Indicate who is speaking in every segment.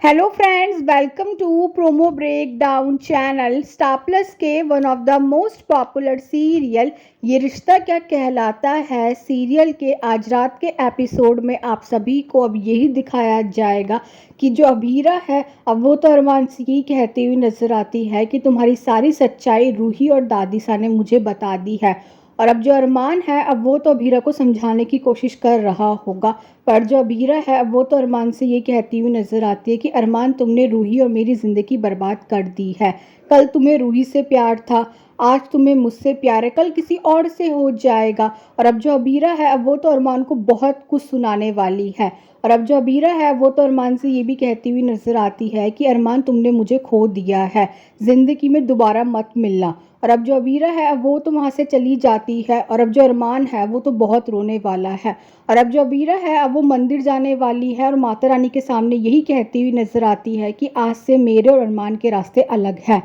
Speaker 1: Hello friends, welcome to promo breakdown channel. Star Plus के one of the most popular serial Yeh Rishta क्या कहलाता है serial के आज रात के एपिसोड में आप सभी को अब यही दिखाया जाएगा कि जो अभीरा है अब वो तो अरमान से यही कहती हुई नजर आती है कि तुम्हारी सारी सच्चाई रूही और दादीसा ने मुझे बता दी है। और अब जो अरमान है अब वो तो अभीरा को समझाने की कोशिश कर रहा होगा, पर जो अभीरा है अब वो तो अरमान से ये कहती हुई नज़र आती है कि अरमान तुमने रूही और मेरी ज़िंदगी बर्बाद कर दी है। कल तुम्हें रूही से प्यार था, आज तुम्हें मुझसे प्यार है, कल किसी और से हो जाएगा। और अब जो अभीरा है अब वो तो अरमान को बहुत कुछ सुनाने वाली है। और अब जो अभीरा है वो तो अरमान से ये भी कहती हुई नज़र आती है कि अरमान तुमने मुझे खो दिया है, ज़िंदगी में दोबारा मत मिलना। और अब जो अभीरा है अब वो तो वहाँ से चली जाती है। और अब जो अरमान है वो तो बहुत रोने वाला है। और अब जो अबीरा है अब वो मंदिर जाने वाली है और माता रानी के सामने यही कहती हुई नजर आती है कि आज से मेरे और अरमान के रास्ते अलग हैं।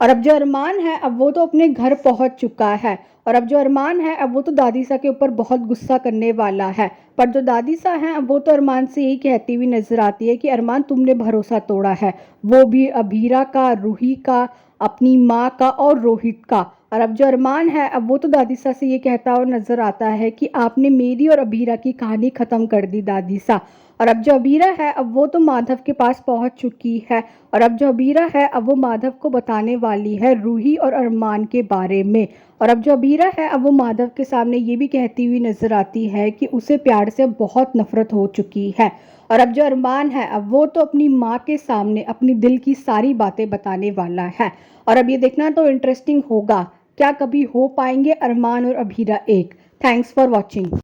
Speaker 1: और अब जो अरमान है अब वो तो अपने घर पहुंच चुका है। और अब जो अरमान है अब वो तो दादीसा के ऊपर बहुत गुस्सा करने वाला है। पर जो दादीसा हैं अब वो तो अरमान से यही कहती हुई नजर आती है कि अरमान तुमने भरोसा तोड़ा है, वो भी अबीरा का, रूही का, अपनी माँ का और रोहित का। और अब जो अरमान है अब वो तो दादीसा से ये कहता हुआ नजर आता है कि आपने मेरी और अबीरा की कहानी ख़त्म कर दी दादीसा। और अब जो अबीरा है अब वो तो माधव के पास पहुंच चुकी है। और अब जो अबीरा है अब वो माधव को बताने वाली है रूही और अरमान के बारे में। और अब जो अबीरा है अब वो माधव के सामने ये भी कहती हुई नजर आती है कि उसे प्यार से बहुत नफरत हो चुकी है। और अब जो अरमान है अब वो तो अपनी माँ के सामने अपनी दिल की सारी बातें बताने वाला है। और अब ये देखना तो इंटरेस्टिंग होगा, क्या कभी हो पाएंगे अरमान और अभीरा एक। Thanks for watching.